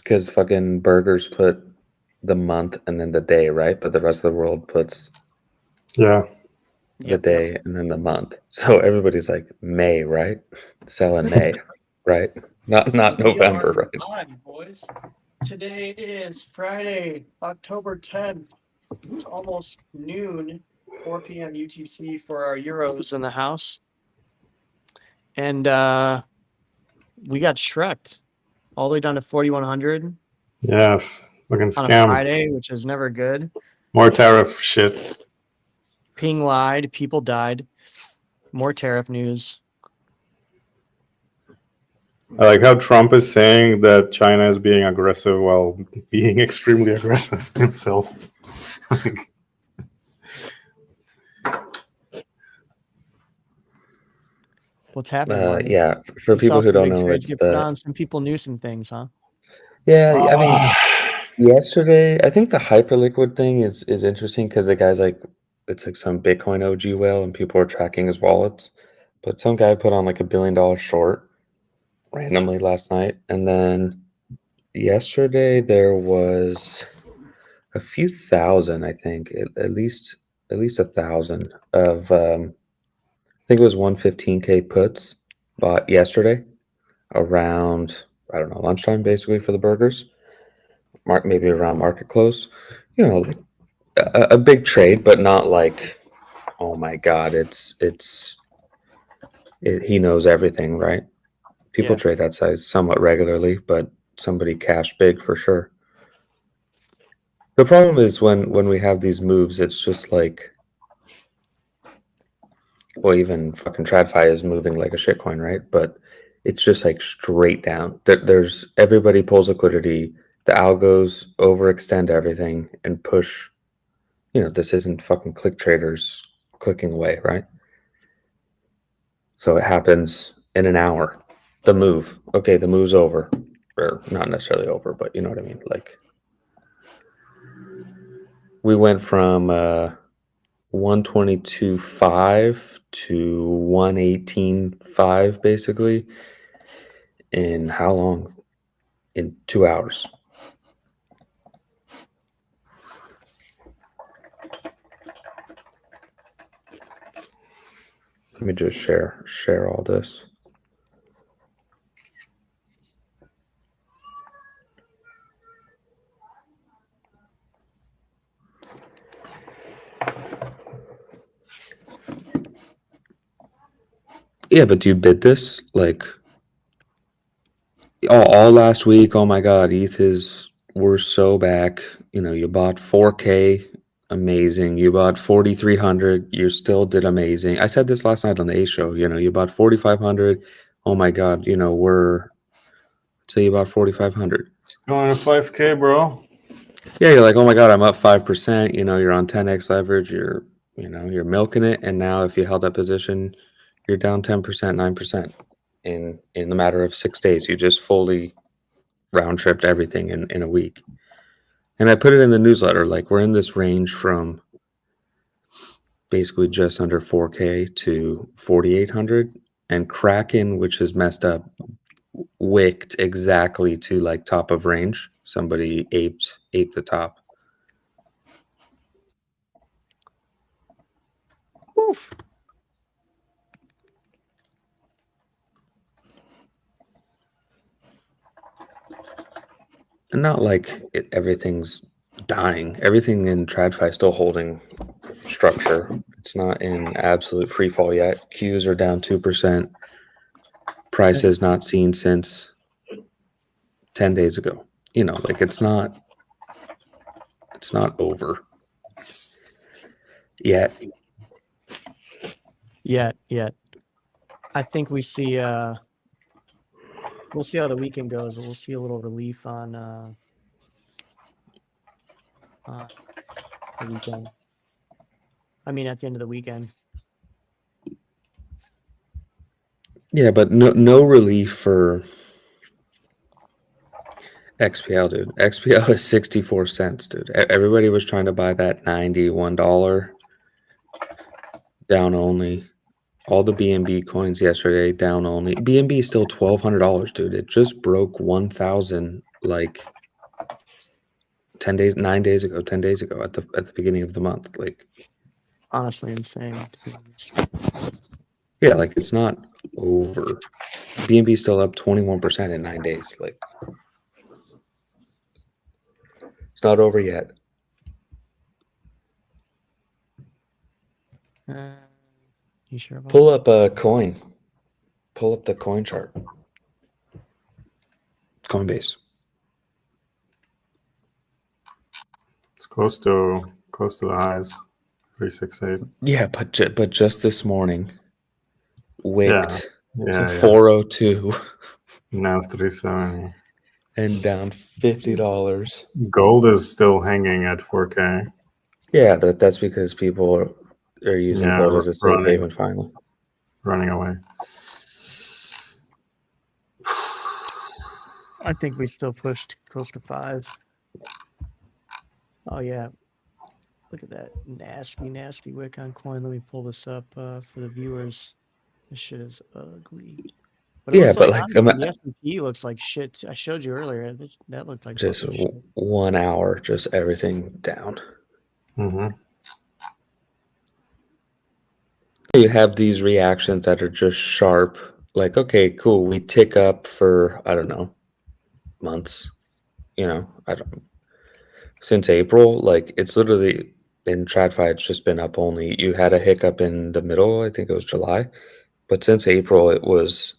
because fucking burgers put the month and then the day, right? But the rest of the world puts Yeah. the day and then the month. So everybody's like May, right? Selling May, right? Not November, We are right? live, boys. Today is Friday, October 10th. It's almost noon, 4 p.m. UTC for our Euros in the house. And we got Shrek'd all the way down to 4,100 Yeah. Fucking on a scam. Friday, which is never good. More tariff shit. Ping lied, people died. More tariff news. I like how Trump is saying that China is being aggressive while being extremely aggressive himself. What's happening? Marty? Yeah, for You people saw who some don't big know, trades it's get put the on. Some people knew some things, huh? yeah. I mean, yesterday I think the Hyperliquid thing is interesting because the guy's like, it's like some Bitcoin OG whale, and people are tracking his wallets. But some guy put on like $1 billion short randomly last night, and then yesterday there was a few thousand, I think, at least 1,000 of I think it was 115K puts bought yesterday around, I don't know, lunchtime basically for the burgers. Maybe around market close. You know, like a big trade, but not like, oh my god, he knows everything, right? People Yeah. trade that size somewhat regularly, but somebody cashed big for sure. The problem is when we have these moves, it's just like, well, even fucking TradFi is moving like a shitcoin, right? But it's just like straight down. There's everybody pulls liquidity. The algos overextend everything and push. You know, this isn't fucking click traders clicking away, right? So it happens in an hour. The move, okay, the move's over, or not necessarily over, but you know what I mean. Like we went from 122.5 to 118.5 basically in how long? In 2 hours. Let me just share all this. Yeah, but do you bid this? Like all last week, oh my god, we're so back. You know, you bought 4K, amazing. You bought 4,300, you still did amazing. I said this last night on the A show, you know, you bought 4,500. Oh my god, you know, say you bought 4,500. Going to 5K, bro. Yeah, you're like, oh my god, I'm up 5%. You know, you're on 10x leverage. You're milking it, and now if you held that position, you're down 10%, 9% in the matter of 6 days. You just fully round tripped everything in a week. And I put it in the newsletter. Like we're in this range from basically just under 4K to 4,800, and Kraken, which is messed up, wicked exactly to like top of range. Somebody aped the top. Oof. And not like everything's dying. Everything in TradFi is still holding structure. It's not in absolute free fall yet. Qs are down 2%. Prices not seen since 10 days ago. You know, like it's not over yet. Yet. I think we see we'll see how the weekend goes. We'll see a little relief on the weekend. I mean at the end of the weekend. Yeah, but no relief for XPL, dude. XPL is 64 cents, dude. Everybody was trying to buy that $91 down only. All the BNB coins yesterday down only. BNB is still $1,200, dude. It just broke 1,000 like 10 days, 9 days ago, 10 days ago at the beginning of the month. Like, Honestly insane. yeah, like it's not over. BNB still up 21% in 9 days. Like, it's not over yet. You sure about Pull up a coin. Pull up the coin chart. Coinbase. It's close to the highs. 368. Yeah, but just this morning, wicked Yeah, to yeah. 402 Now 370. and down $50. Gold is still hanging at 4K. Yeah, that's because people are using Yeah, gold as a safe running. haven finally. Running away. I think we still pushed close to 5. Oh yeah. Look at that nasty wick on coin. Let me pull this up for the viewers. This shit is ugly. But it Yeah, looks but like like honestly, the S&P looks like shit. I showed you earlier. That looked like just fucking shit. 1 hour, just everything down. Mm-hmm. You have these reactions that are just sharp. Like, okay, cool, we tick up for I don't know months. I don't since April. Like it's literally in TradFi, it's just been up only. You had a hiccup in the middle, I think it was July, but since April it was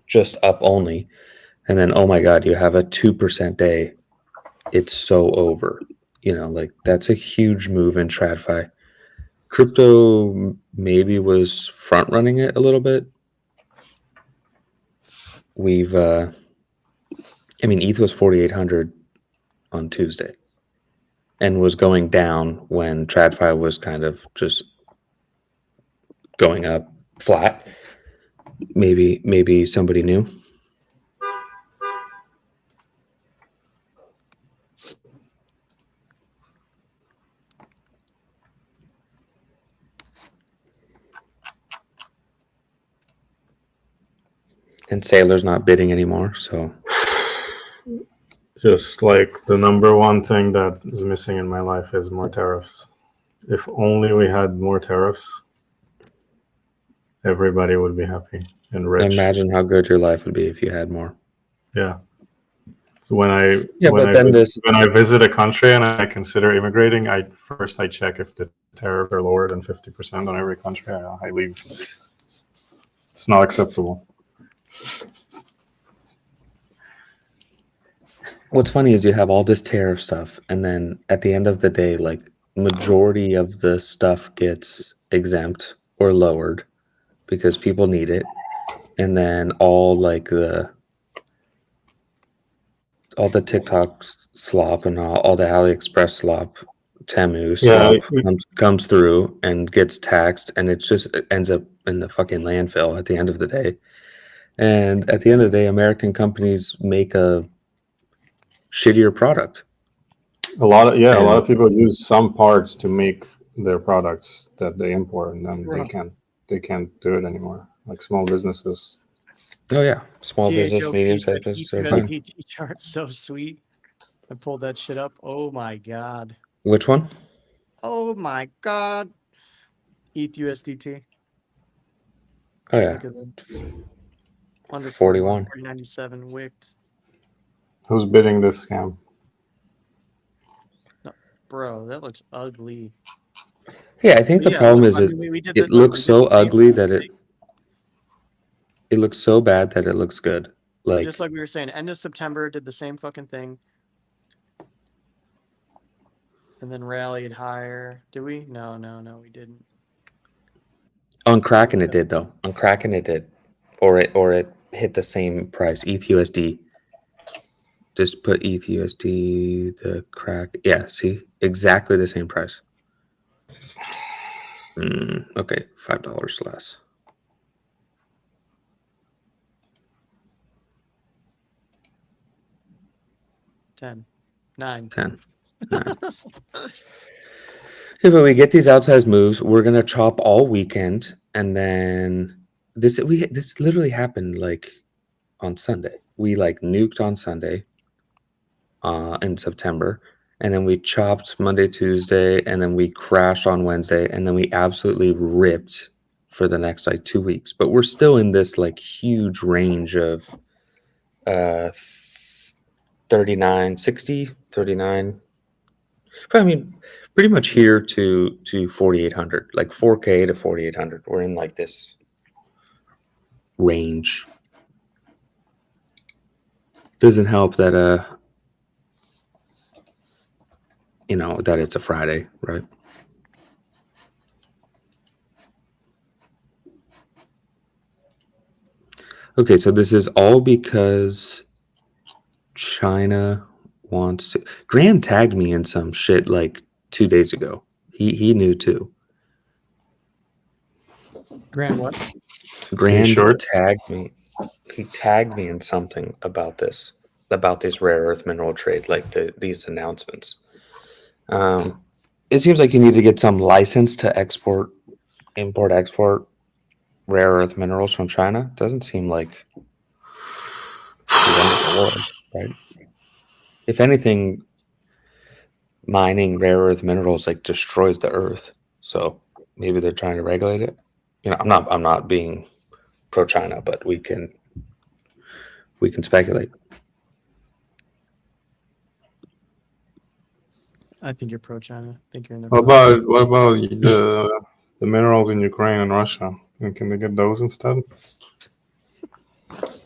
just up only. And then oh my god, you have a 2% day. It's so over. Like that's a huge move in TradFi. Crypto maybe was front running it a little bit. We've ETH was 4,800 on Tuesday and was going down when TradFi was kind of just going up flat. Maybe somebody knew. And Sailor's not bidding anymore, so Just like the number one thing that is missing in my life is more tariffs. If only we had more tariffs, everybody would be happy and rich. imagine how good your life would be if you had more. Yeah. So when I visit a country and I consider immigrating, I check if the tariffs are lower than 50% on every country. I leave. It's not acceptable. What's funny is you have all this tariff stuff, and then at the end of the day, like majority of the stuff gets exempt or lowered because people need it, and then all the TikTok slop and all the AliExpress slop, Temu slop comes through and gets taxed, and it ends up in the fucking landfill at the end of the day. And at the end of the day, American companies make a shittier product. A lot of people use some parts to make their products that they import, and then they can't do it anymore. Like small businesses. Oh yeah, small business, medium-sized business are fine. USDT chart so sweet. I pulled that shit up. Oh my god. Which one? Oh my god. ETH USDT. Oh yeah. Under 41. 40.97 wicked. Who's bidding this scam? No, bro, that looks ugly. Yeah, I think the problem is it looks so ugly that it looks so bad that it looks good. Like just like we were saying, end of September did the same fucking thing. And then rallied higher. Did we? No, we didn't. On Kraken it did though. On Kraken it did. Or it hit the same price. ETHUSD. Just put ETHUSD, the crack. Yeah, see? Exactly the same price. Okay, $5 less. $10. $9. $10. Yeah, but we get these outsized moves. We're gonna chop all weekend, and then this literally happened like on Sunday. We like nuked on Sunday, in September, and then we chopped Monday, Tuesday, and then we crashed on Wednesday, and then we absolutely ripped for the next like 2 weeks. But we're still in this like huge range of 39, 60, 39. I mean, pretty much here to 4,800, like 4K to 4,800. We're in like this range. Doesn't help that that it's a Friday, right? Okay, so this is all because China wants to. Grant tagged me in some shit like 2 days ago. He knew too. Grant what? Grant tagged me. He tagged me in something about this rare earth mineral trade, like these announcements. It seems like you need to get some license to export rare earth minerals from China. Doesn't seem like the end of the world, right? If anything, mining rare earth minerals like destroys the earth. So maybe they're trying to regulate it. I'm not being pro China, but we can speculate. I think you're pro China. I think you're in the. What about the minerals in Ukraine and Russia? And can they get those instead?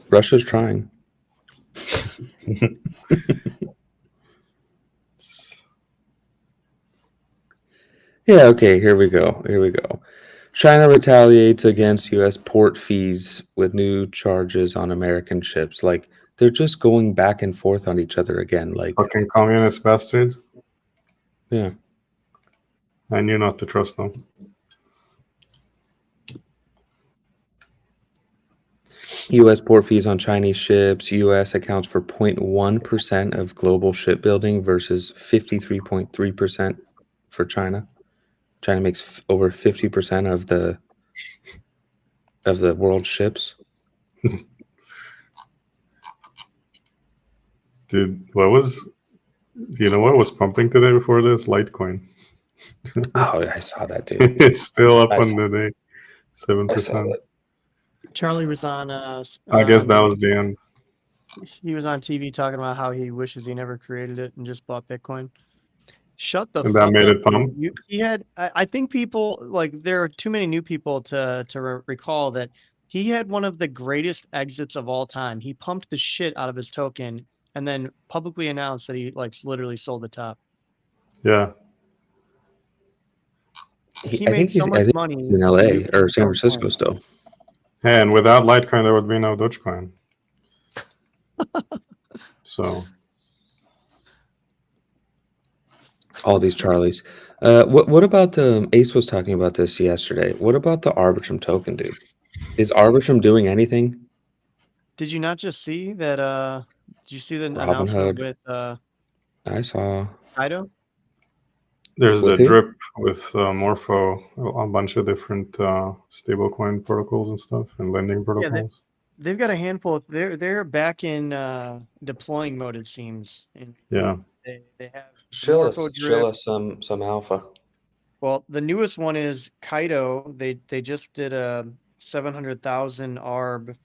Russia's trying. Yeah, okay, here we go. China retaliates against U.S. port fees with new charges on American ships. Like, they're just going back and forth on each other again. Like, fucking communist bastards. Yeah. I knew not to trust them. U.S. port fees on Chinese ships. U.S. accounts for 0.1% of global shipbuilding versus 53.3% for China. China makes over 50% of the world's ships. Dude, what was pumping today before this? Litecoin. Oh, I saw that, dude. It's still up on the day. 7%. Charlie was on. I guess that was the end. He was on TV talking about how he wishes he never created it and just bought Bitcoin. Shut the and fuck that made up. It pump. He had. I think people like there are too many new people to recall that he had one of the greatest exits of all time. He pumped the shit out of his token and then publicly announced that he like literally sold the top. Yeah. He made so much money in LA or San Francisco still. And without Litecoin, there would be no Dogecoin. So. All these Charlies. What about the Ace was talking about this yesterday? What about the Arbitrum token, dude? Is Arbitrum doing anything? Did you not just see that? Did you see the announcement with? I saw Kaido. There's the drip with Morpho, a bunch of different stablecoin protocols and stuff, and lending protocols. Yeah, they've got a handful. They're back in deploying mode. It seems. Yeah. They have. Show us some alpha. Well, the newest one is Kaido. They just did a 700,000 ARB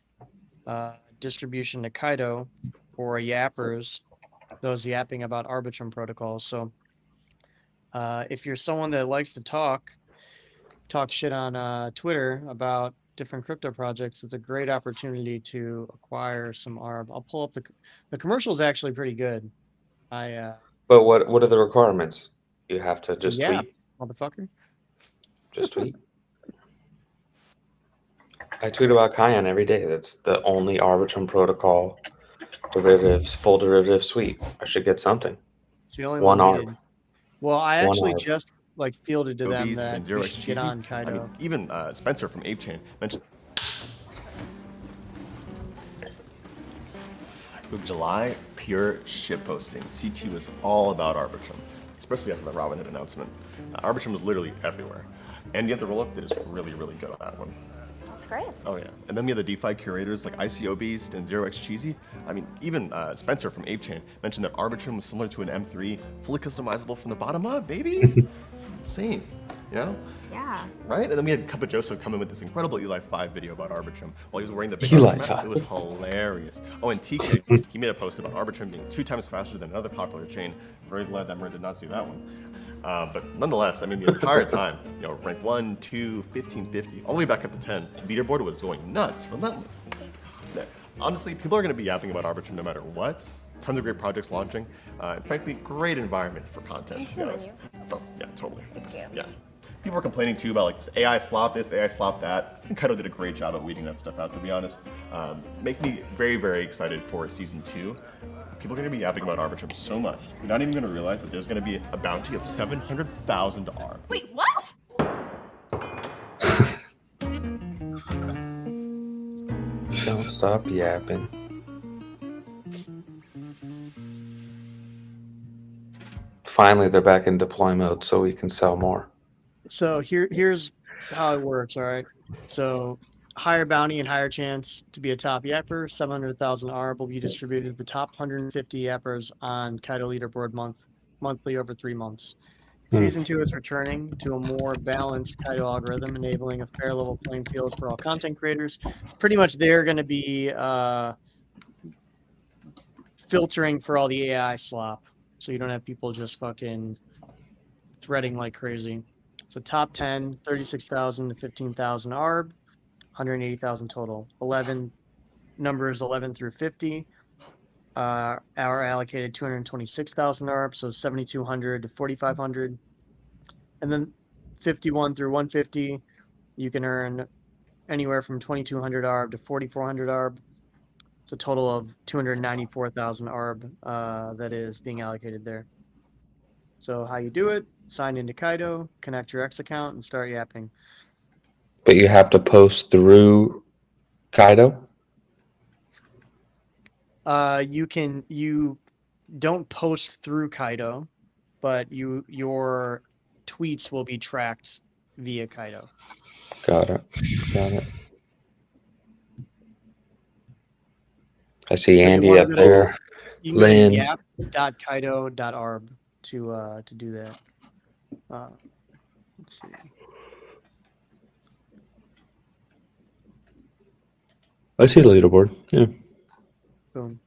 distribution to Kaido for yappers, those yapping about Arbitrum protocols. So if you're someone that likes to talk shit on Twitter about different crypto projects, it's a great opportunity to acquire some ARB. I'll pull up the commercial is actually pretty good. But what are the requirements? You have to just tweet, motherfucker. Just tweet. I tweet about Cayenne every day. That's the only Arbitrum protocol derivatives, full derivative suite. I should get something. It's the only one ARB. Well, I actually just fielded to them that we should get on Kaido. I mean, even Spencer from ApeChain mentioned. July, pure shit posting. CT was all about Arbitrum, especially after the Robinhood announcement. Arbitrum was literally everywhere. And yet the roll-up did is really, really good on that one. great. Oh, yeah. And then we have the DeFi curators like ICO Beast and 0x Cheesy. I mean, even Spencer from ApeChain mentioned that Arbitrum was similar to an M3, fully customizable from the bottom up, baby. Insane, you know? Yeah. Right? And then we had Cup of Joseph come in with this incredible Eli 5 video about Arbitrum while he was wearing the big Eli Arbitrum. 5. It was hilarious. Oh, and TK, he made a post about Arbitrum being 2 times faster than another popular chain. Very glad that Mer did not see that one. But nonetheless, I mean, the entire time, you know, rank 1, 2, 15, 50, all the way back up to 10, leaderboard was going nuts, relentless. Yeah. Honestly, people are going to be yapping about Arbitrum no matter what. Tons of great projects launching, and frankly, great environment for content. Can I see the menu? Oh, yeah, totally. Thank you. Yeah. People were complaining too about like this AI slop this, AI slop that. I think Kaido did a great job at weeding that stuff out, to be honest. Make me very, very excited for season 2. People are going to be yapping about Arbitrum so much, you're not even going to realize that there's going to be a bounty of 700,000 ARB. Wait, what? Don't stop yapping. Finally, they're back in deploy mode, so we can sell more. So here's how it works. All right. So higher bounty and higher chance to be a top yapper. 700,000 ARB will be distributed to the top 150 yappers on Kaido leaderboard monthly over 3 months. Season 2 is returning to a more balanced Kaido algorithm, enabling a fair level playing field for all content creators. Pretty much, they're going to be filtering for all the AI slop, so you don't have people just fucking threading like crazy. So top 10, 36,000 to 15,000 ARB, 180,000 total. 11 numbers 11 through 50 are allocated 226,000 ARB, so 7,200 to 4,500. And then 51 through 150, you can earn anywhere from 2,200 ARB to 4,400 ARB. It's a total of 294,000 ARB that is being allocated there. So how you do it, sign into Kaido, connect your X account, and start yapping. But you have to post through Kaido? You don't post through Kaido, but your tweets will be tracked via Kaido. Got it. I see Andy up there. You can Lynn. go to yap.kaido.arb to do that. Let's see. I see the leaderboard. Yeah. Boom.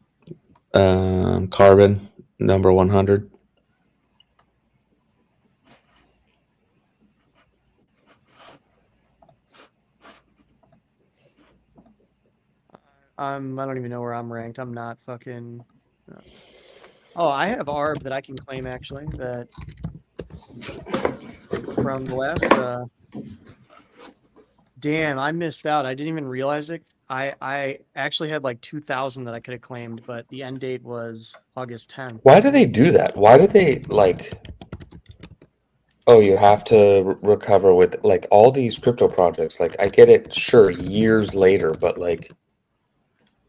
Carbon, number 100. I don't even know where I'm ranked. I'm not fucking. Oh, I have ARB that I can claim actually. That from the last. Damn, I missed out. I didn't even realize it. I actually had like 2,000 that I could have claimed, but the end date was August 10th. Why do they do that? Why do they like? Oh, you have to recover with like all these crypto projects. Like, I get it, sure, years later, but like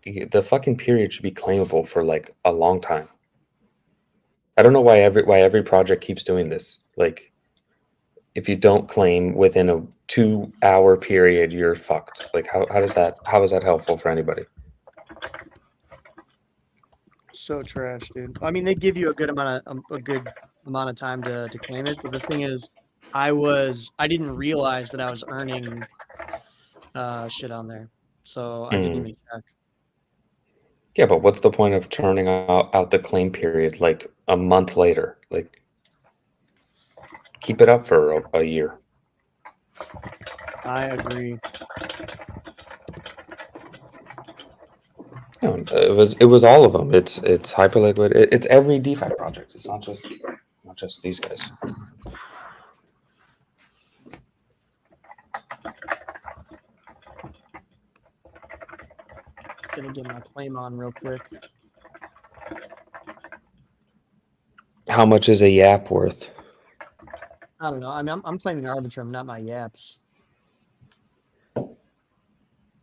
the fucking period should be claimable for like a long time. I don't know why every project keeps doing this. Like, if you don't claim within a 2-hour period, you're fucked. Like, how is that helpful for anybody? So trash, dude. I mean, they give you a good amount of time to claim it, but the thing is, I didn't realize that I was earning shit on there, so I didn't even check. Yeah, but what's the point of turning out the claim period like a month later? Like, keep it up for a year. I agree. You know, it was all of them. It's Hyperliquid. It's every DeFi project. It's not just these guys. Gonna get my claim on real quick. How much is a yap worth? I don't know. I mean, I'm claiming Arbitrum, not my yaps.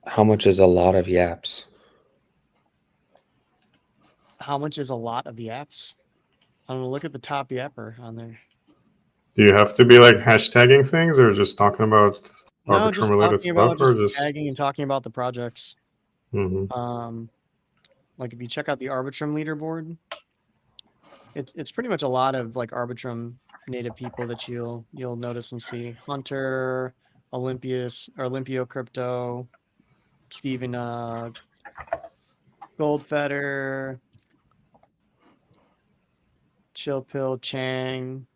How much is a lot of yaps? How much is a lot of yaps? I don't know. Look at the top yapper on there. Do you have to be like hashtagging things or just talking about No, just Arbitrum-related talking stuff, about or just just? tagging and talking about the projects. Mhm. Like if you check out the Arbitrum leaderboard, it's pretty much a lot of like Arbitrum native people that you'll notice and see. Hunter, Olympius or Olympio Crypto, Steven Goldfetter, Chill Pill Chang,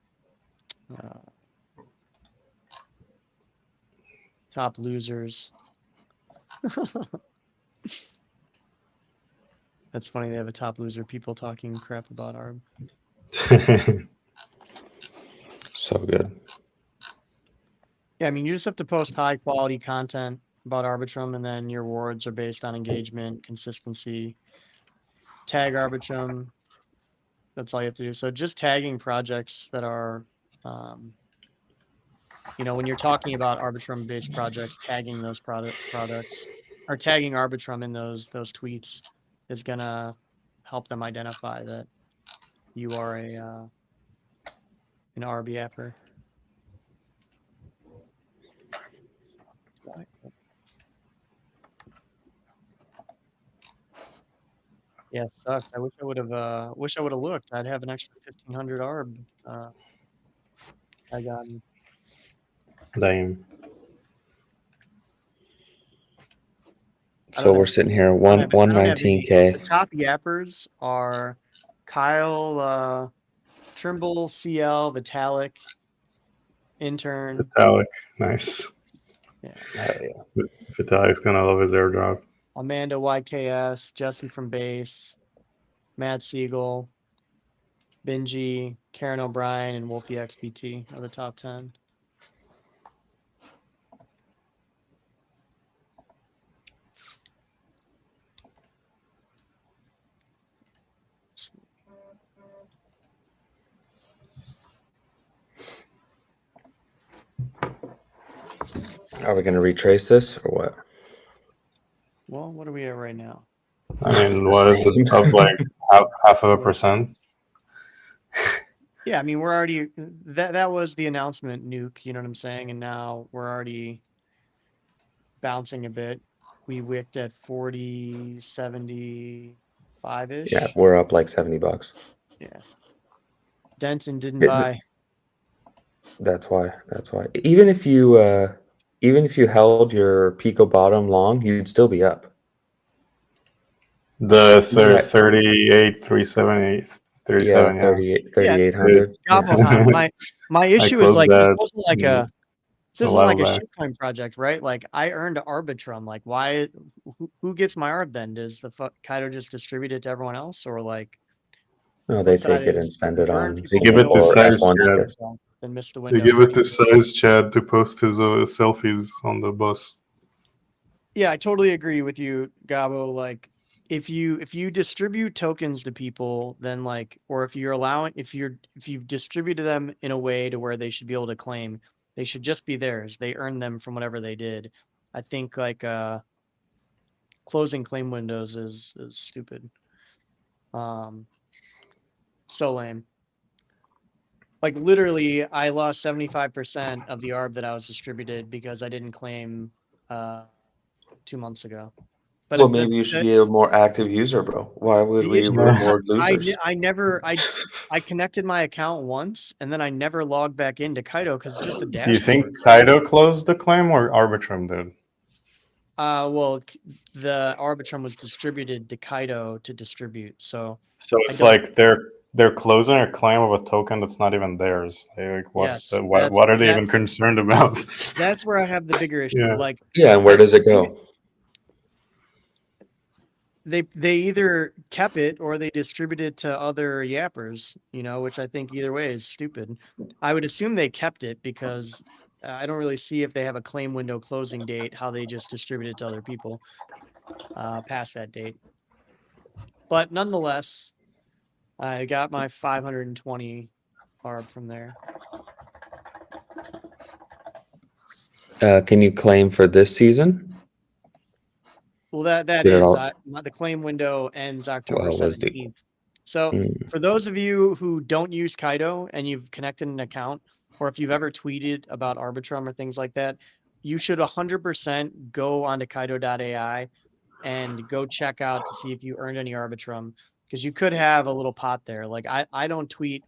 Top Losers. That's funny. They have a top loser people talking crap about Arb. So good. Yeah, I mean, you just have to post high quality content about Arbitrum, and then your rewards are based on engagement, consistency. Tag Arbitrum. That's all you have to do. So just tagging projects that are, when you're talking about Arbitrum-based projects, tagging those products or tagging Arbitrum in those tweets is gonna help them identify that you are an RB apper. Yeah, it sucks. I wish I would have looked. I'd have an extra 1,500 ARB. I got. Damn. So we're sitting here 119K. The top yappers are Kyle, Trimble, CL, Vitalik, Intern. Vitalik, nice. Yeah. Vitalik's gonna love his airdrop. Amanda YKS, Jesse from Base, Matt Siegel, Benji, Karen O'Brien, and Wolfie XBT are the top 10. Are we going to retrace this or what? Well, what are we at right now? I mean, what is it, up like half of a percent? Yeah, I mean, we're already that was the announcement, Nuke. You know what I'm saying? And now we're already bouncing a bit. We wicked at 40, 75-ish. Yeah, we're up like $70. Yeah. Denson didn't buy. That's why. Even if you held your Pico bottom long, you'd still be up. The 38,378, 37, yeah, 3,800. Yeah. My issue is like this wasn't like a shitcoin project, right? Like I earned Arbitrum. Like why? Who gets my Arb then? Does the Kaido just distribute it to everyone else, or like? No, they take it and spend it on. They give it to Size Chad. Then miss the window. They give it to Size Chad to post his selfies on the bus. Yeah, I totally agree with you, Gabo. Like, if you distribute tokens to people, then like, or if you've distributed them in a way to where they should be able to claim, they should just be theirs. They earned them from whatever they did. I think like closing claim windows is stupid. So lame. Like literally, I lost 75% of the ARB that I was distributed because I didn't claim 2 months ago. But well, maybe you should be a more active user, bro. Why would we reward losers? I connected my account once, and then I never logged back into Kaido because it's just a dashboard. Do you think Kaido closed the claim or Arbitrum did? Well, the Arbitrum was distributed to Kaido to distribute. So it's like they're closing a claim of a token that's not even theirs. Like, what are they even concerned about? That's where I have the bigger issue. Yeah. Like, and where does it go? They either kept it or they distributed to other yappers, which I think either way is stupid. I would assume they kept it because I don't really see if they have a claim window closing date, how they just distribute it to other people past that date. But nonetheless, I got my 520 ARB from there. Can you claim for this season? Well, that is the claim window ends October 17th. So for those of you who don't use Kaido and you've connected an account, or if you've ever tweeted about Arbitrum or things like that, you should 100% go onto Kaido.ai and go check out to see if you earned any Arbitrum, because you could have a little pot there. Like I don't tweet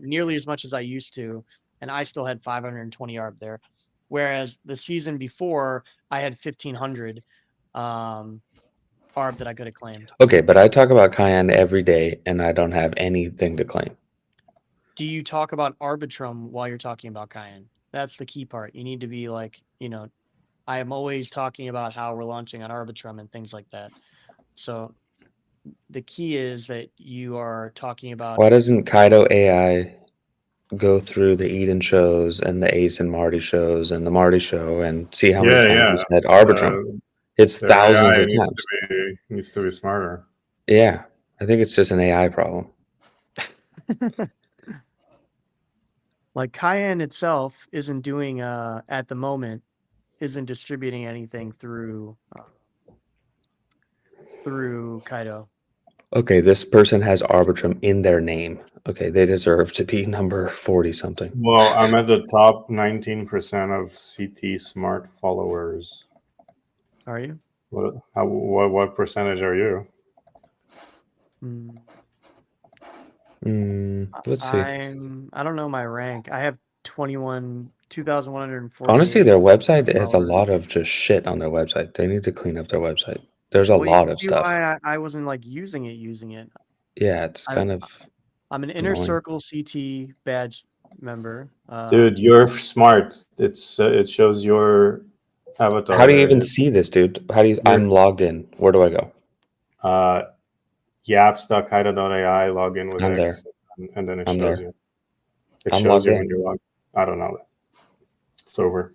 nearly as much as I used to, and I still had 520 ARB there. Whereas the season before, I had 1,500 ARB that I could have claimed. Okay, but I talk about Cayenne every day, and I don't have anything to claim. Do you talk about Arbitrum while you're talking about Cayenne? That's the key part. You need to be like, I am always talking about how we're launching on Arbitrum and things like that. So the key is that you are talking about. Why doesn't Kaido AI go through the Eden shows and the Ace and Marty shows and the Marty show and see how many times you said Arbitrum? It's thousands of times. Needs to be smarter. Yeah, I think it's just an AI problem. Like Cayenne itself isn't doing at the moment, isn't distributing anything through Kaido. Okay, this person has Arbitrum in their name. Okay, they deserve to be number 40 something. Well, I'm at the top 19% of CT Smart followers. Are you? What percentage are you? Let's see. I don't know my rank. I have 2,140. Honestly, their website has a lot of just shit on their website. They need to clean up their website. There's a lot of stuff. I wasn't like using it. Yeah, it's kind of. I'm an Inner Circle CT badge member. Dude, you're smart. It shows your avatar. How do you even see this, dude? I'm logged in. Where do I go? Yaps.kaido.ai, log in with I'm X, and then it shows you. It I'm shows you logged when you're logged. I don't know. It's over.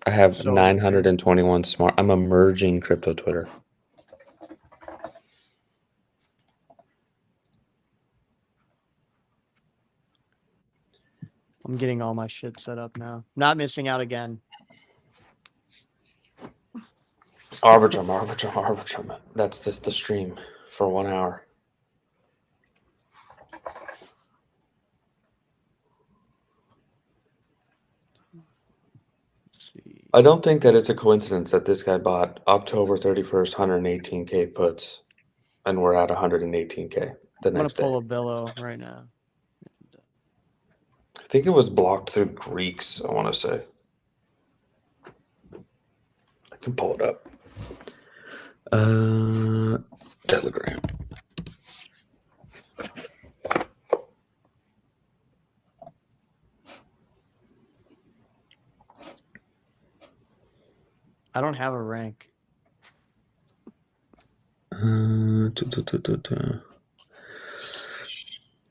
I have 921 smart. I'm a merging crypto Twitter. I'm getting all my shit set up now. Not missing out again. Arbitrum. That's just the stream for 1 hour. Let's see. I don't think that it's a coincidence that this guy bought October 31st 118K puts, and we're at 118K the next day. I'm going to pull a Billo right now. I think it was blocked through Greeks, I want to say. I can pull it up. Telegram. I don't have a rank.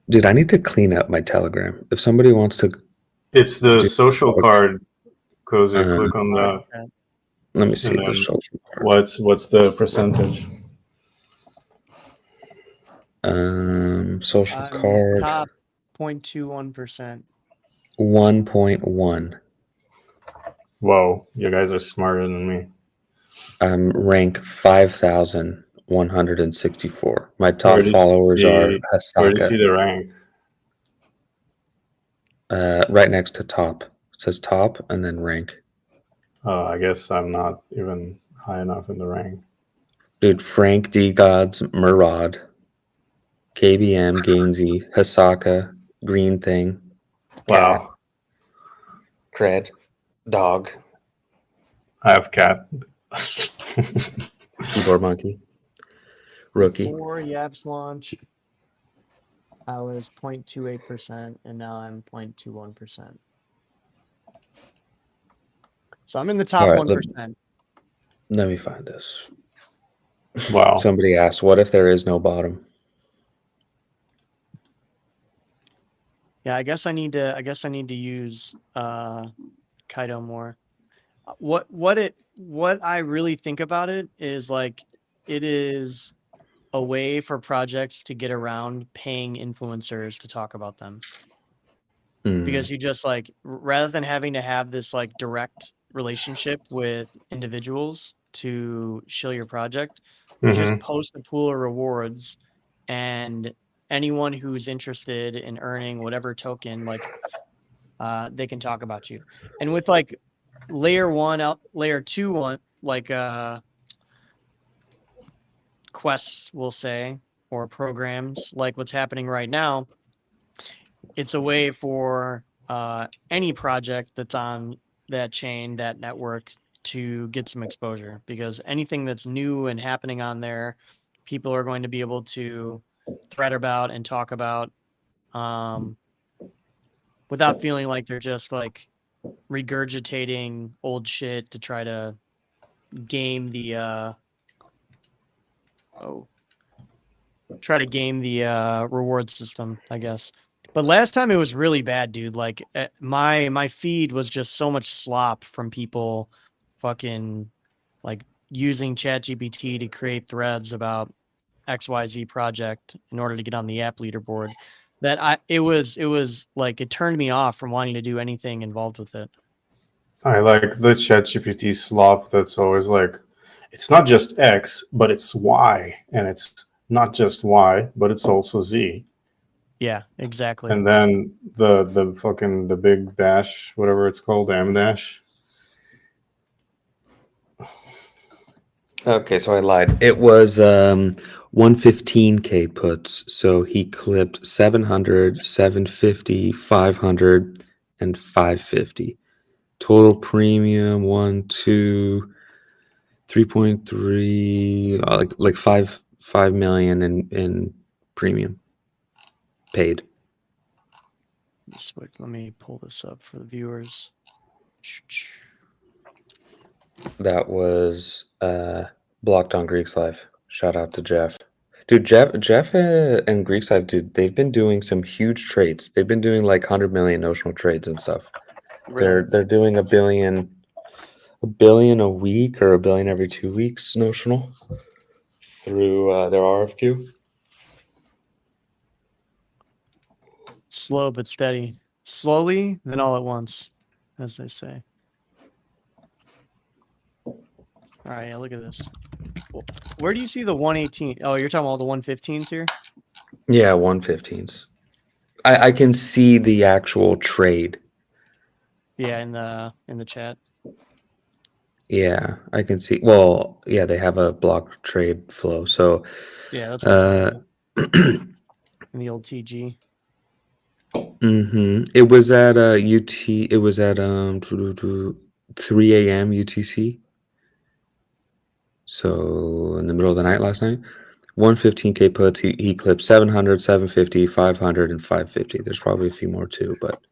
Dude, I need to clean up my Telegram. If somebody wants to... It's the social card, Cozy. Click on that. Let me see the social card. What's the percentage? Social card. Top 0.21%. 1.1. Whoa, you guys are smarter than me. I'm rank 5,164. My top followers are Hasaka. Where do you see the rank? Right next to top. It says top and then rank. Oh, I guess I'm not even high enough in the rank. Dude, Frank D. Gods, Murad, KBM, Gainsey, Hasaka, Green Thing. Wow. Cred. Dog. I have cat. Keyboard Monkey. Rookie. Before Yaps launch, I was 0.28%, and now I'm 0.21%. So I'm in the top 1%. Let me find this. Wow. Somebody asked, what if there is no bottom? Yeah, I guess I need to use Kaido more. What I really think about it is like it is a way for projects to get around paying influencers to talk about them. Because you just like, rather than having to have this like direct relationship with individuals to shill your project, you just post a pool of rewards, and anyone who's interested in earning whatever token, like they can talk about you. And with like layer 1 out, layer 2 one, like quests, we'll say, or programs like what's happening right now. It's a way for any project that's on that chain, that network, to get some exposure, because anything that's new and happening on there, people are going to be able to thread about and talk about without feeling like they're just like regurgitating old shit to try to game the reward system, I guess. But last time it was really bad, dude. Like my feed was just so much slop from people fucking like using ChatGPT to create threads about XYZ project in order to get on the app leaderboard, that it was like it turned me off from wanting to do anything involved with it. I like the ChatGPT slop that's always like, it's not just X, but it's Y, and it's not just Y, but it's also Z. Yeah, exactly. And then the fucking the big dash, whatever it's called, M dash. Okay, so I lied. It was 115K puts. So he clipped 700, 750, 500, and 550. Total premium 1, 2, 3.3, like 5 million in premium paid. Let me pull this up for the viewers. That was blocked on Greeks Life. Shout out to Jeff. Dude, Jeff and Greeks Life, dude, they've been doing some huge trades. They've been doing like 100 million notional trades and stuff. Really? They're doing $1 billion a week or $1 billion every 2 weeks notional through their RFQ. Slow but steady. Slowly, then all at once, as they say. All right, yeah, look at this. Where do you see the 118? Oh, you're talking about all the 115s here? Yeah, 115s. I can see the actual trade. Yeah, in the chat. Yeah, I can see. Well, yeah, they have a block trade flow. So yeah, that's in the old TG. It was at UT. It was at 3 a.m. UTC. So in the middle of the night last night, 115K puts. He clipped 700, 750, 500, and 550. There's probably a few more too, but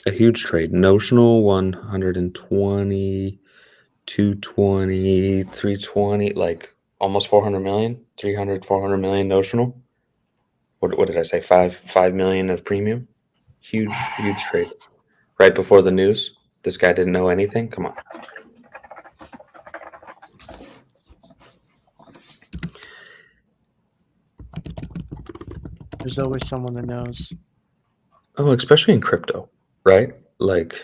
a huge trade. Notional 120, 220, 320, like almost 400 million, 300, 400 million notional. What did I say? 5 million of premium. Huge trade. Right before the news, this guy didn't know anything. Come on. There's always someone that knows. Oh, especially in crypto, right? Like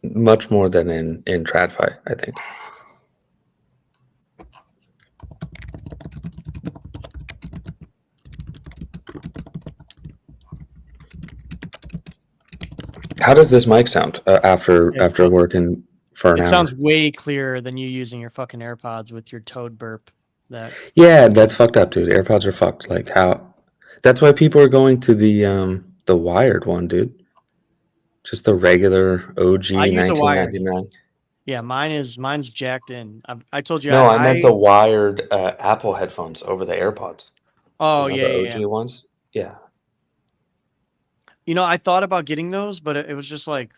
much more than in TradFi, I think. How does this mic sound after working for an hour? It sounds way clearer than you using your fucking AirPods with your toad burp. Yeah, that's fucked up, dude. AirPods are fucked. Like how? That's why people are going to the wired one, dude. Just the regular OG 1999. Yeah, mine's jacked in. I told you. No, I meant the wired Apple headphones over the AirPods. Oh, the OG ones. Yeah. You know, I thought about getting those, but it was just like,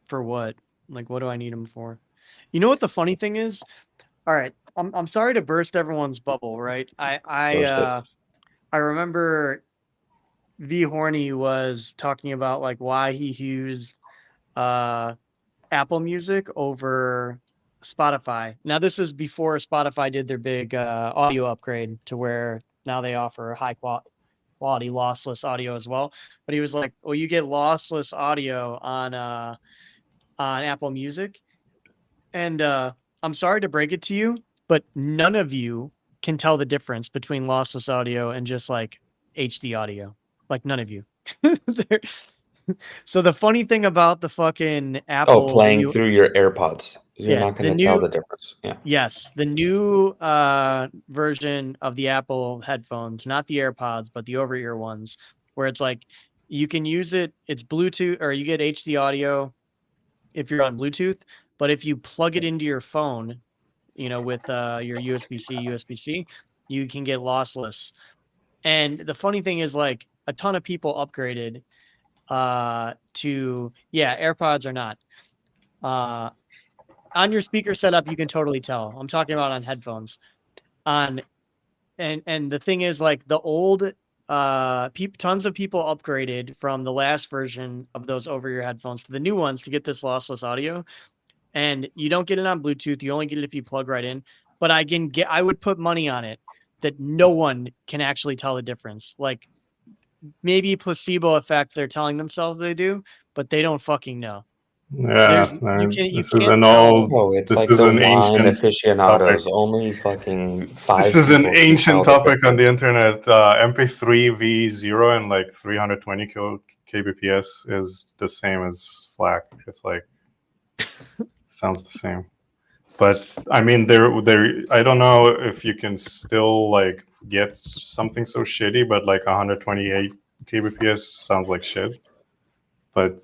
for what? Like, what do I need them for? You know what the funny thing is? All right, I'm sorry to burst everyone's bubble, right? I remember V Horny was talking about like why he used Apple Music over Spotify. Now this is before Spotify did their big audio upgrade to where now they offer high quality lossless audio as well. But he was like, well, you get lossless audio on Apple Music. And I'm sorry to break it to you, but none of you can tell the difference between lossless audio and just like HD audio. Like none of you. They're- so the funny thing about the fucking Apple, playing through your AirPods. You're Yeah, not the going to tell new- the difference. Yeah. yes, the new version of the Apple headphones, not the AirPods, but the over-ear ones, where it's like you can use it. It's Bluetooth, or you get HD audio if you're on Bluetooth. But if you plug it into your phone, with your USB-C, you can get lossless. And the funny thing is, like, a ton of people upgraded to AirPods are not. On your speaker setup, you can totally tell. I'm talking about on headphones. And the thing is, like, the old tons of people upgraded from the last version of those over-ear headphones to the new ones to get this lossless audio. And you don't get it on Bluetooth. You only get it if you plug right in. But I would put money on it that no one can actually tell the difference. Like, maybe placebo effect, they're telling themselves they do, but they don't fucking know. Yeah, You man. can't This is tell. an old. Oh, it's This like is the an wine ancient aficionados. topic. Only fucking 5 This is an people can ancient tell the topic on the difference. internet. MP3 V0 and like 320 kbps is the same as FLAC. It's like sounds the same. But I mean, there. I don't know if you can still like get something so shitty, but like 128 kbps sounds like shit. But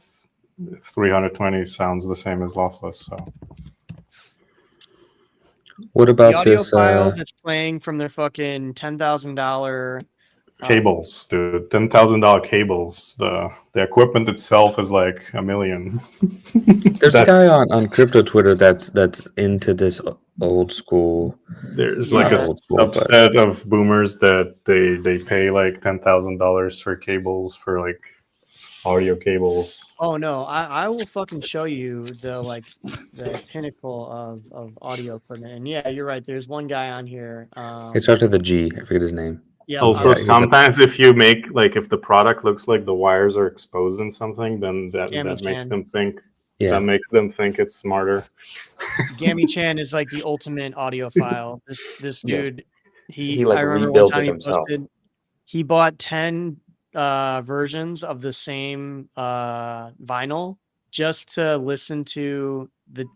320 sounds the same as lossless. So What The about audio this? file that's playing from their fucking $10,000 cables, dude, $10,000 cables. The equipment itself is like $1 million. There's a guy on crypto Twitter that's into this old school. There's Yeah, like a old school, but subset of boomers that they pay like $10,000 for cables, for like audio cables. oh no, I will fucking show you the pinnacle of audio equipment. And yeah, you're right. There's one guy on here. it starts with a G. I forget his name. Yeah. Also, he's a- sometimes if you make like if the product looks like the wires are exposed in something, then that Gammy makes Chan. them think Yeah. that makes them think it's smarter. Gammy Chan is like the ultimate audiophile. This Yeah. dude, He, like, I remember one rebuilt time it he himself. posted, he bought 10 versions of the same vinyl just to listen to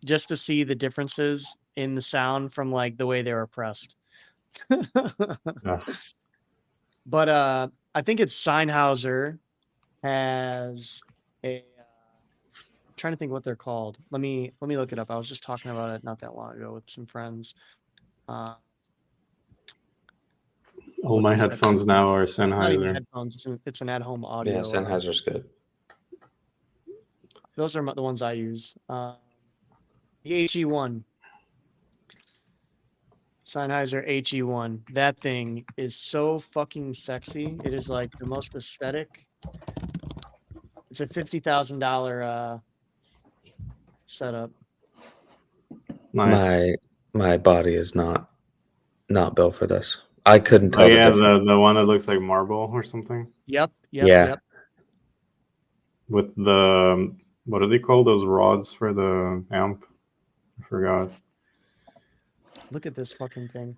just to see the differences in the sound from like the way they were pressed. Yeah. But I think it's Sennheiser has a I'm trying to think what they're called. Let me look it up. I was just talking about it not that long ago with some friends. All what my these headphones now are It's not even Sennheiser. headphones. It's an at-home audio. Yeah, Sennheiser's good. Those are the ones I use. The HE1. Sennheiser HE1. That thing is so fucking sexy. It is like the most aesthetic. It's a $50,000 setup. Nice. My body is not built for this. I couldn't tell. Oh yeah, the difference. the one that looks like marble or something. Yep. Yeah. With the what do they call those rods for the amp? I forgot. Look at this fucking thing.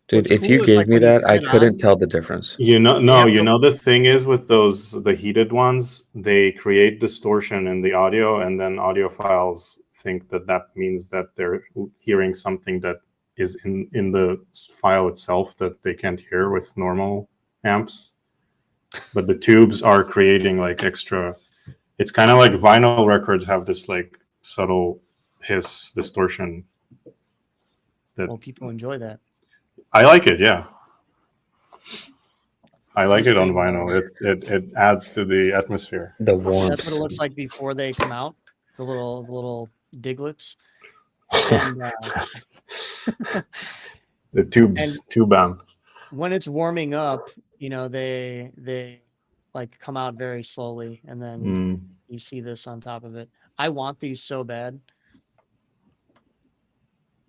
Dude, What's if cool you is, gave like, me when you that, put I it couldn't on- tell the difference. The thing is with the heated ones, they create distortion in the audio, and then audiophiles think that means that they're hearing something that is in the file itself that they can't hear with normal amps. But the tubes are creating like extra. It's kind of like vinyl records have this like subtle hiss distortion. Well, people enjoy that. I like it, yeah. I like This it on thing, vinyl. It adds to the atmosphere. The warmth. That's what it looks like before they come out. The little diglets. And, The tube amp. when it's warming up, they like come out very slowly, and then you see this on top of it. I want these so bad.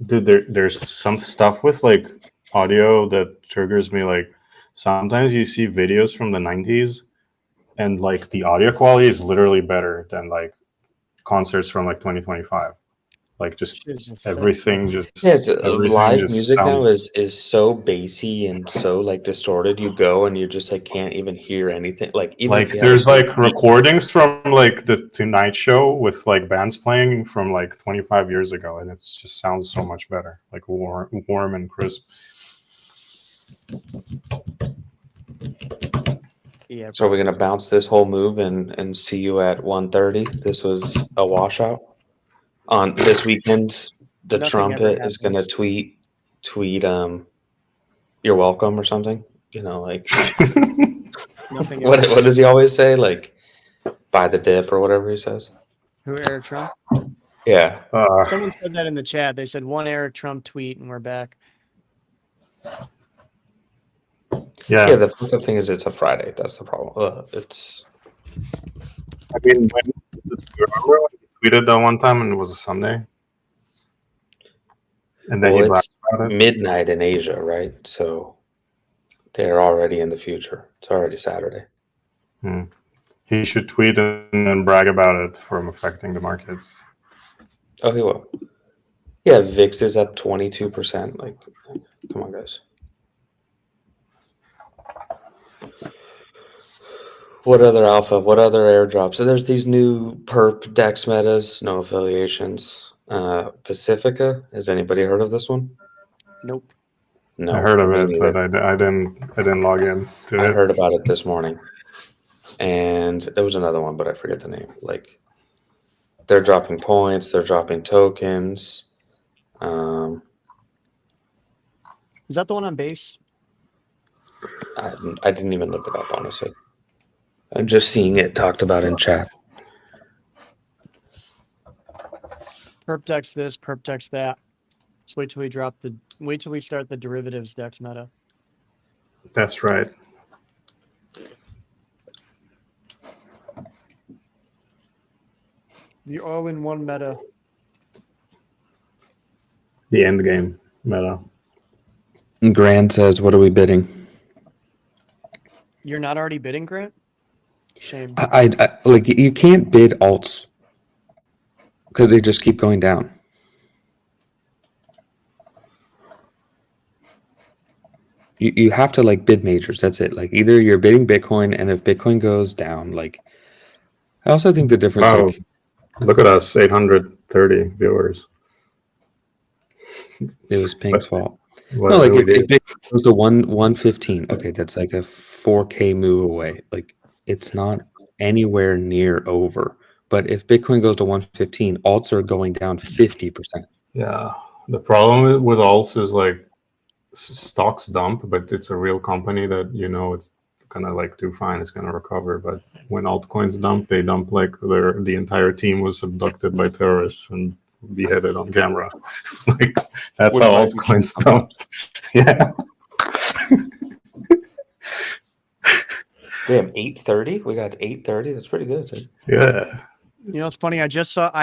Dude, there's some stuff with like audio that triggers me. Like sometimes you see videos from the 90s and like the audio quality is literally better than like concerts from like 2025. Like just It's just so everything, just Yeah, it's everything live just music now sounds is so bassy and so like distorted. You go and you just like can't even hear anything. Like even if like you have a there's good like beat. recordings from like the Tonight Show with like bands playing from like 25 years ago, and it's just sounds so much better, like warm and crisp. yeah. So we're gonna bounce this whole move and see you at 1:30. This was a washout. On this weekend, the Nothing ever trumpet is gonna happens. tweet you're welcome or something. You know, like Nothing what ever. what does he always say? Like buy the dip or whatever he says. Who, Eric Trump? Yeah. Someone said that in the chat. They said one Eric Trump tweet and we're back. Yeah, Yeah, the fucked up thing is it's a Friday. That's the problem. It's I mean, when, you remember when you tweeted that one time and it was a Sunday, and then well, you it's bragged about it. midnight in Asia, right? So they're already in the future. It's already Saturday. He should tweet and then brag about it from affecting the markets. Oh, he will. Yeah, VIX is up 22%. Like, come on, guys. What other alpha? What other airdrops? So there's these new perp DEX metas, no affiliations. Pacifica. Has anybody heard of this one? Nope. No, I heard of me it, neither. but I didn't log in to I it. heard about it this morning. And there was another one, but I forget the name. Like, they're dropping points, they're dropping tokens. Is that the one on base? I didn't even look it up, honestly. I'm just seeing it talked about in chat. Perp Dex this, Perp Dex that. Just wait till we start the derivatives Dex meta. That's right. The all-in-one meta. The end game meta. Grant says, what are we bidding? You're not already bidding, Grant? Shame. I like, you can't bid alts because they just keep going down. You have to like bid majors. That's it. Like either you're bidding Bitcoin, and if Bitcoin goes down, like I also think the difference. Wow. Like, Look at us, 830 viewers. it was Pink's fault. What No, like do we if do? Bitcoin goes to 115, okay, that's like a 4K move away. Like it's not anywhere near over. But if Bitcoin goes to 115, alts are going down 50%. Yeah, the problem with alts is like stocks dump, but it's a real company that it's gonna like do fine. It's gonna recover. But when altcoins dump, they dump like the entire team was abducted by terrorists and beheaded on camera. Like that's how altcoins dump. Yeah. Damn, 830? We got 830. That's pretty good. Dude. Yeah. You know, it's funny. I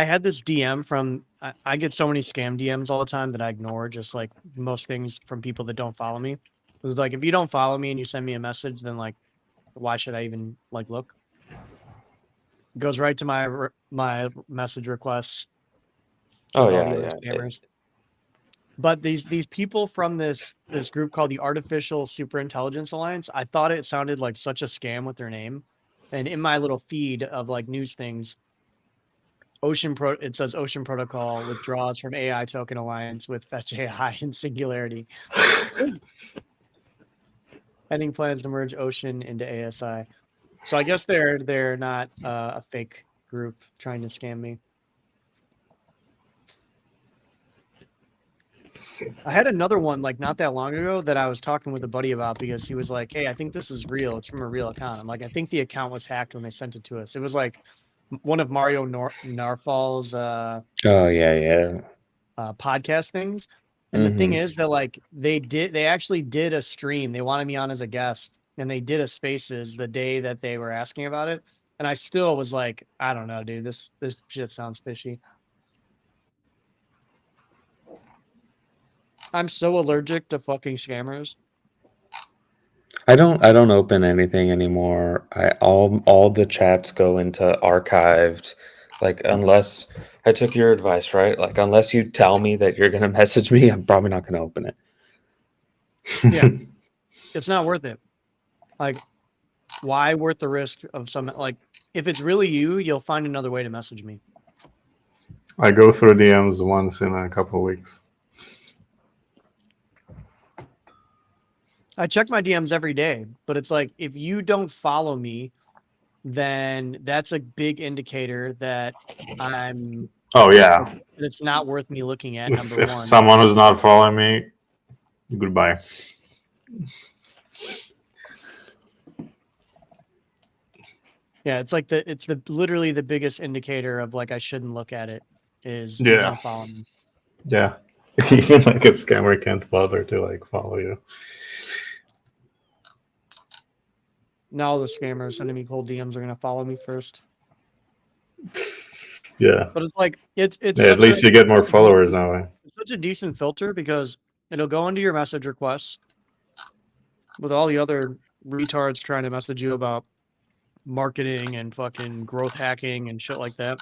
had this DM from, I get so many scam DMs all the time that I ignore, just like most things from people that don't follow me. It was like, if you don't follow me and you send me a message, then like, why should I even like look? It goes right to my message requests. Oh, with all yeah, the other yeah. scammers. But these people from this group called the Artificial Superintelligence Alliance, I thought it sounded like such a scam with their name. And in my little feed of like news things, it says Ocean Protocol withdraws from AI Token Alliance with Fetch AI and Singularity. Pending plans to merge Ocean into ASI. So I guess they're not a fake group trying to scam me. I had another one like not that long ago that I was talking with a buddy about because he was like, "Hey, I think this is real. It's from a real account." I'm like, "I think the account was hacked when they sent it to us." It was like one of Mario Narfal's Oh, yeah. podcast things. And the thing is that like they actually did a stream. They wanted me on as a guest, and they did a Spaces the day that they were asking about it. And I still was like, I don't know, dude. This shit sounds fishy. I'm so allergic to fucking scammers. I don't open anything anymore. All the chats go into archived, like unless I took your advice, right? Like, unless you tell me that you're gonna message me, I'm probably not gonna open it. Yeah. It's not worth it. Like, why worth the risk of some, like, if it's really you, you'll find another way to message me. I go through DMs once in a couple of weeks. I check my DMs every day, but it's like, if you don't follow me, then that's a big indicator that I'm, Oh yeah. it's not worth me looking at, If number one. someone who's not following me, goodbye. Yeah, it's like it's literally the biggest indicator of like I shouldn't look at it is you Yeah. don't follow me. Yeah. Even like a scammer can't bother to like follow you. Now the scammers sending me cold DMs are gonna follow me first. Yeah. But it's like it's Yeah, at least you get more followers that way. It's such a decent filter because it'll go into your message requests with all the other retards trying to message you about marketing and fucking growth hacking and shit like that.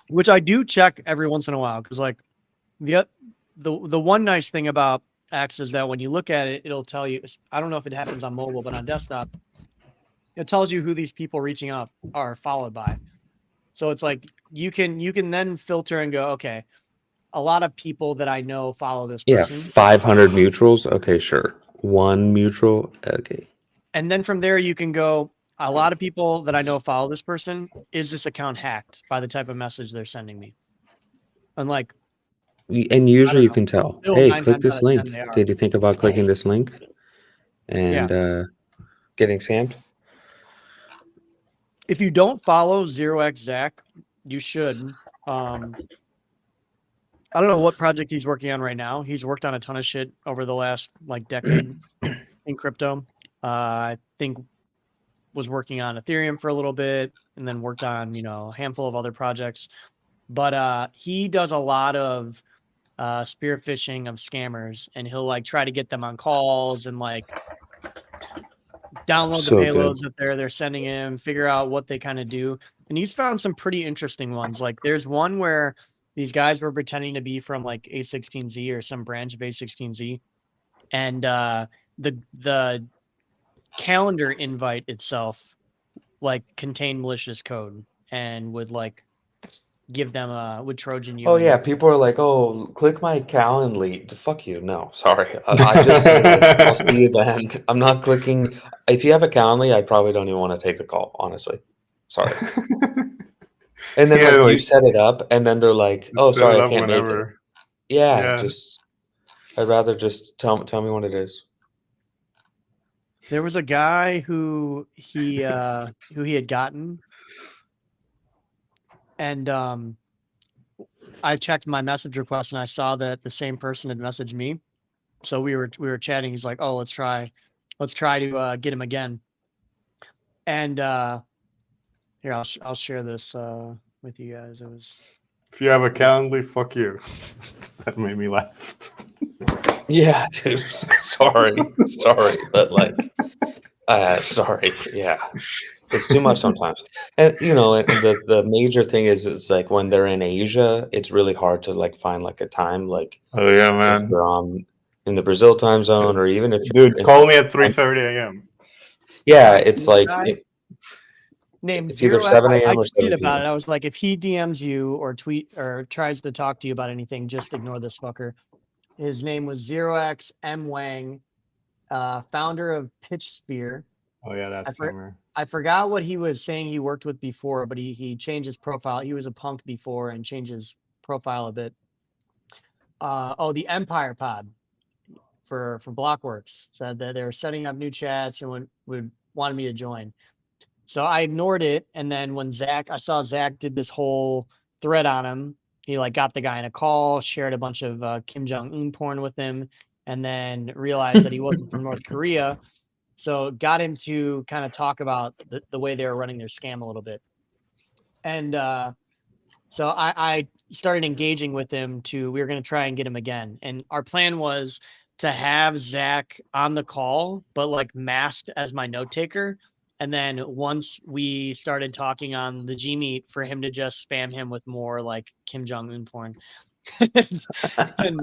Which I do check every once in a while because like the one nice thing about X is that when you look at it, it'll tell you. I don't know if it happens on mobile, but on desktop, it tells you who these people reaching out are followed by. So it's like you can then filter and go, okay, a lot of people that I know follow this person. Yeah, 500 mutuals. Okay, sure. 1 mutual. Okay. And then from there, you can go, a lot of people that I know follow this person. Is this account hacked by the type of message they're sending me? And like, and usually you can tell, Still hey, 9 click times this out of 10 link. they are. Did you think about clicking this link and getting scammed? If you don't follow 0xZach, you should. I don't know what project he's working on right now. He's worked on a ton of shit over the last like decade in crypto. I think was working on Ethereum for a little bit and then worked on, a handful of other projects. But he does a lot of spear phishing of scammers, and he'll like try to get them on calls and like download the payloads that they're sending him, figure out what they kind of do. And he's found some pretty interesting ones. Like there's one where these guys were pretending to be from like A16Z or some branch of A16Z. And the calendar invite itself like contained malicious code and would like give them would Trojan you. Oh yeah, people are like, oh, click my Calendly. Fuck you. No, sorry. I just I'll see you then. I'm not clicking. If you have a Calendly, I probably don't even want to take the call, honestly. Sorry. And then like, you set it up and then they're like, oh, sorry, I can't make it. Yeah, just I'd rather just tell me what it is. There was a guy who he had gotten, and I checked my message request and I saw that the same person had messaged me. So we were chatting. He's like, "Oh, let's try to get him again." And here I'll share this with you guys. It was. If you have a Calendly, fuck you. That made me laugh. Yeah, dude. Sorry, but like, sorry. Yeah, it's too much sometimes. And the major thing is, it's like when they're in Asia, it's really hard to like find like a time. Like, oh yeah, man. If they're in the Brazil time zone, or even if call me at 3:30 a.m. Yeah, it's like. Named it's either 7 a.m. or 7 tweeted about it. I was like, if he DMs you or tweet or tries to talk to you about anything, just ignore this fucker. His name was 0x M Wang, founder of PitchSpear. Oh yeah, that's I forgot what he was saying he worked with before, but he changed his profile. He was a punk before and changed his profile a bit. The Empire Pod for Blockworks said that they were setting up new chats and would wanted me to join. So I ignored it, and then when I saw Zach did this whole thread on him. He like got the guy in a call, shared a bunch of Kim Jong-un porn with him, and then realized that he wasn't from North Korea. So got him to kind of talk about the way they were running their scam a little bit. And so I started engaging with him we were going to try and get him again. And our plan was to have Zach on the call, but like masked as my note taker. And then once we started talking on the G Meet, for him to just spam him with more like Kim Jong-un porn. And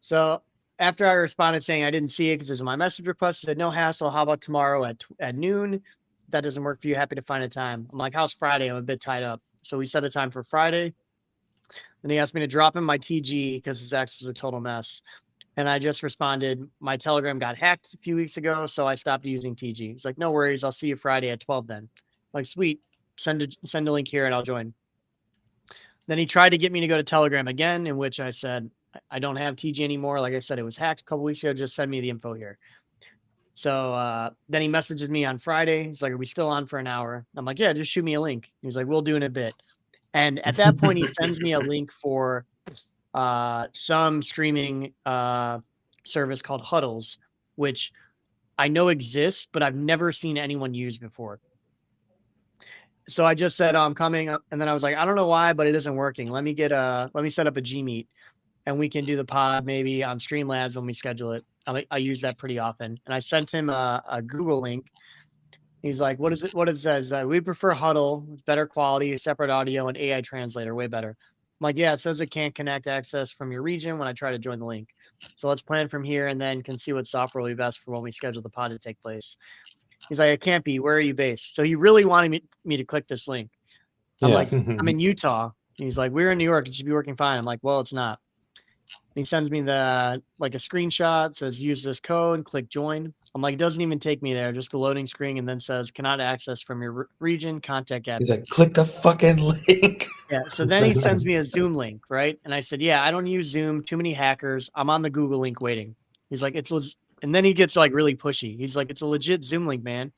so after I responded saying I didn't see it because it was my message request, I said, no hassle. How about tomorrow at noon? If that doesn't work for you, happy to find a time. I'm like, how's Friday? I'm a bit tied up. So we set a time for Friday. Then he asked me to drop him my TG because his ex was a total mess. And I just responded, my Telegram got hacked a few weeks ago, so I stopped using TG. He's like, no worries. I'll see you Friday at 12 then. I'm like, sweet. Send a link here and I'll join. Then he tried to get me to go to Telegram again, in which I said, I don't have TG anymore. Like I said, it was hacked a couple weeks ago. Just send me the info here. So then he messages me on Friday. He's like, are we still on for an hour? I'm like, yeah, just shoot me a link. He's like, we'll do in a bit. And at that point, he sends me a link for some streaming service called Huddles, which I know exists, but I've never seen anyone use before. So I just said, I'm coming. And then I was like, I don't know why, but it isn't working. Let me set up a G Meet and we can do the pod maybe on Streamlabs when we schedule it. I use that pretty often. And I sent him a Google link. He's like, what is it? What it says? We prefer Huddle. It's better quality, separate audio, and AI translator. Way better. I'm like, yeah, it says it can't connect access from your region when I try to join the link. So let's plan from here and then can see what software will be best for when we schedule the pod to take place. He's like, it can't be. Where are you based? So he really wanted me to click this link. I'm like, I'm in Utah. He's like, we're in New York. It should be working fine. I'm like, well, it's not. And he sends me a screenshot, says use this code, click join. I'm like, it doesn't even take me there, just the loading screen, and then says cannot access from your region, contact app. He's like, click the fucking link. Yeah. So then he sends me a Zoom link, right? And I said, yeah, I don't use Zoom. Too many hackers. I'm on the Google link waiting. He's like, and then he gets like really pushy. He's like, it's a legit Zoom link, man.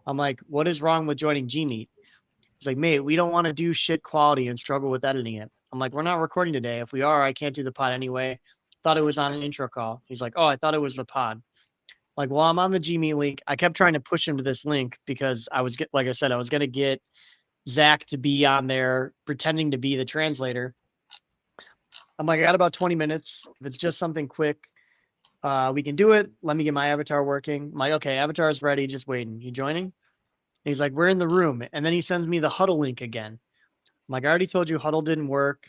I'm like, what is wrong with joining G Meet? He's like, mate, we don't want to do shit quality and struggle with editing it. I'm like, we're not recording today. If we are, I can't do the pod anyway. Thought it was on an intro call. He's like, oh, I thought it was the pod. Like, well, I'm on the G Meet link. I kept trying to push him to this link because I was going to get Zach to be on there pretending to be the translator. I'm like, I got about 20 minutes. If it's just something quick, we can do it. Let me get my avatar working. I'm like, okay, avatar is ready. Just waiting. You joining? And he's like, we're in the room. And then he sends me the Huddle link again. I'm like, I already told you Huddle didn't work.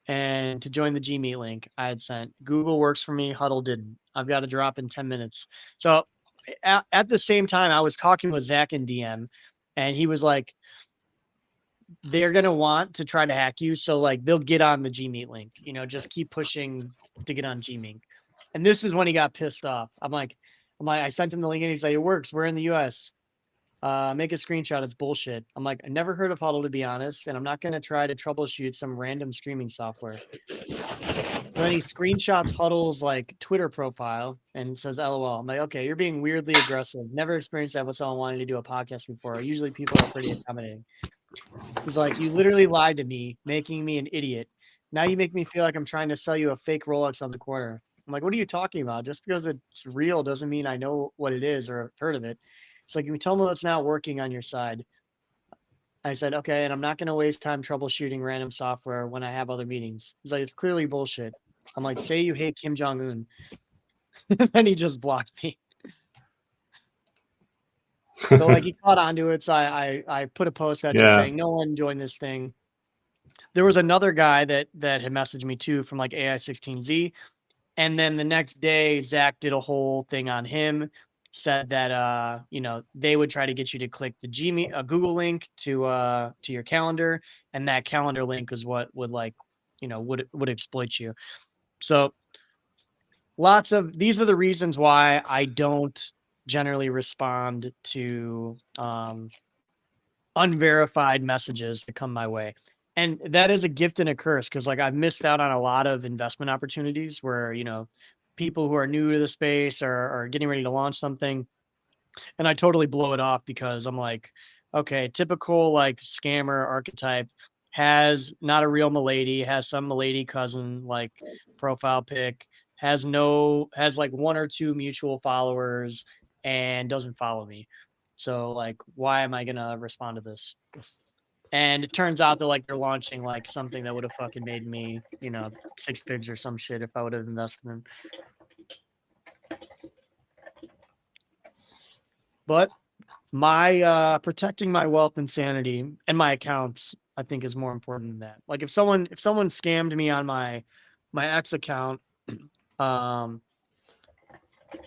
And to join the G Meet link I had sent. Google works for me. Huddle didn't. I've got to drop in 10 minutes. So at the same time, I was talking with Zach in DM, and he was like, they're going to want to try to hack you. So like they'll get on the G Meet link, just keep pushing to get on G Meet. And this is when he got pissed off. I'm like, I sent him the link and he's like, it works. We're in the US. Make a screenshot. It's bullshit. I'm like, I never heard of Huddle, to be honest, and I'm not going to try to troubleshoot some random streaming software. So then he screenshots Huddle's like Twitter profile and says, LOL. I'm like, okay, you're being weirdly aggressive. Never experienced that with someone wanting to do a podcast before. Usually people are pretty accommodating. He's like, you literally lied to me, making me an idiot. Now you make me feel like I'm trying to sell you a fake Rolex on the corner. I'm like, what are you talking about? Just because it's real doesn't mean I know what it is or have heard of it. It's like, you tell me it's not working on your side. I said, okay, and I'm not going to waste time troubleshooting random software when I have other meetings. He's like, it's clearly bullshit. I'm like, say you hate Kim Jong-un. And he just blocked me. So like he caught onto it. So I put a post out just saying, no one join this thing. There was another guy that had messaged me too from like AI16Z. And then the next day, Zach did a whole thing on him. Said that they would try to get you to click the Google link to your calendar, and that calendar link is what would would exploit you. So these are the reasons why I don't generally respond to unverified messages that come my way. And that is a gift and a curse, because like I've missed out on a lot of investment opportunities where people who are new to the space are getting ready to launch something, and I totally blow it off because I'm like, okay, typical like scammer archetype, has not a real milady, has some milady cousin like profile pic, has like one or two mutual followers, and doesn't follow me. So like, why am I gonna respond to this? And it turns out that like they're launching like something that would have fucking made me, 6 figures or some shit if I would have invested in. But my protecting my wealth and sanity and my accounts, I think, is more important than that. Like if someone scammed me on my X account,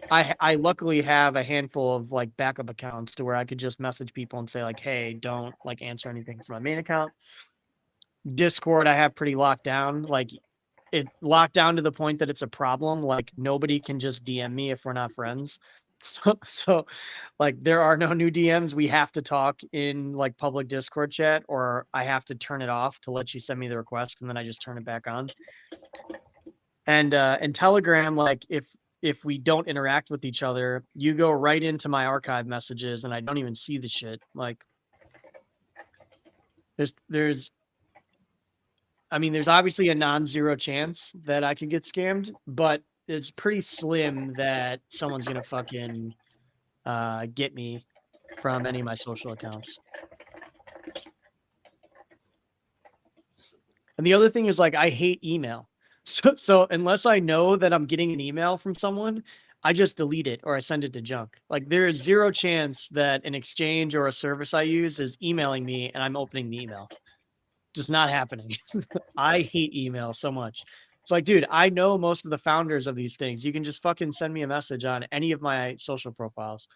I luckily have a handful of like backup accounts to where I could just message people and say like, hey, don't like answer anything from my main account. Discord I have pretty locked down. Like it locked down to the point that it's a problem. Like nobody can just DM me if we're not friends. So like there are no new DMs. We have to talk in like public Discord chat, or I have to turn it off to let you send me the request, and then I just turn it back on. And Telegram, like if we don't interact with each other, you go right into my archive messages and I don't even see the shit. Like there's obviously a non-zero chance that I could get scammed, but it's pretty slim that someone's gonna fucking get me from any of my social accounts. And the other thing is like I hate email. So unless I know that I'm getting an email from someone, I just delete it or I send it to junk. Like there is zero chance that an exchange or a service I use is emailing me and I'm opening the email. Just not happening. I hate email so much. It's like, dude, I know most of the founders of these things. You can just fucking send me a message on any of my social profiles.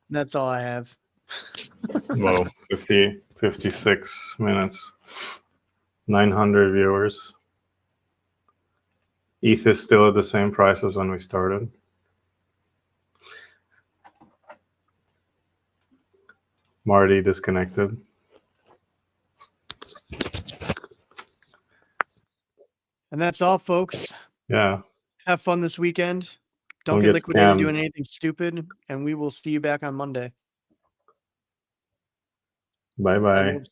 That's all I have. Well, 56 minutes, 900 viewers. ETH is still at the same price as when we started. Marty disconnected. And that's all, folks. Yeah. Have fun this weekend. Don't get liquidated doing anything stupid, and we will see you back on Monday. Bye-bye.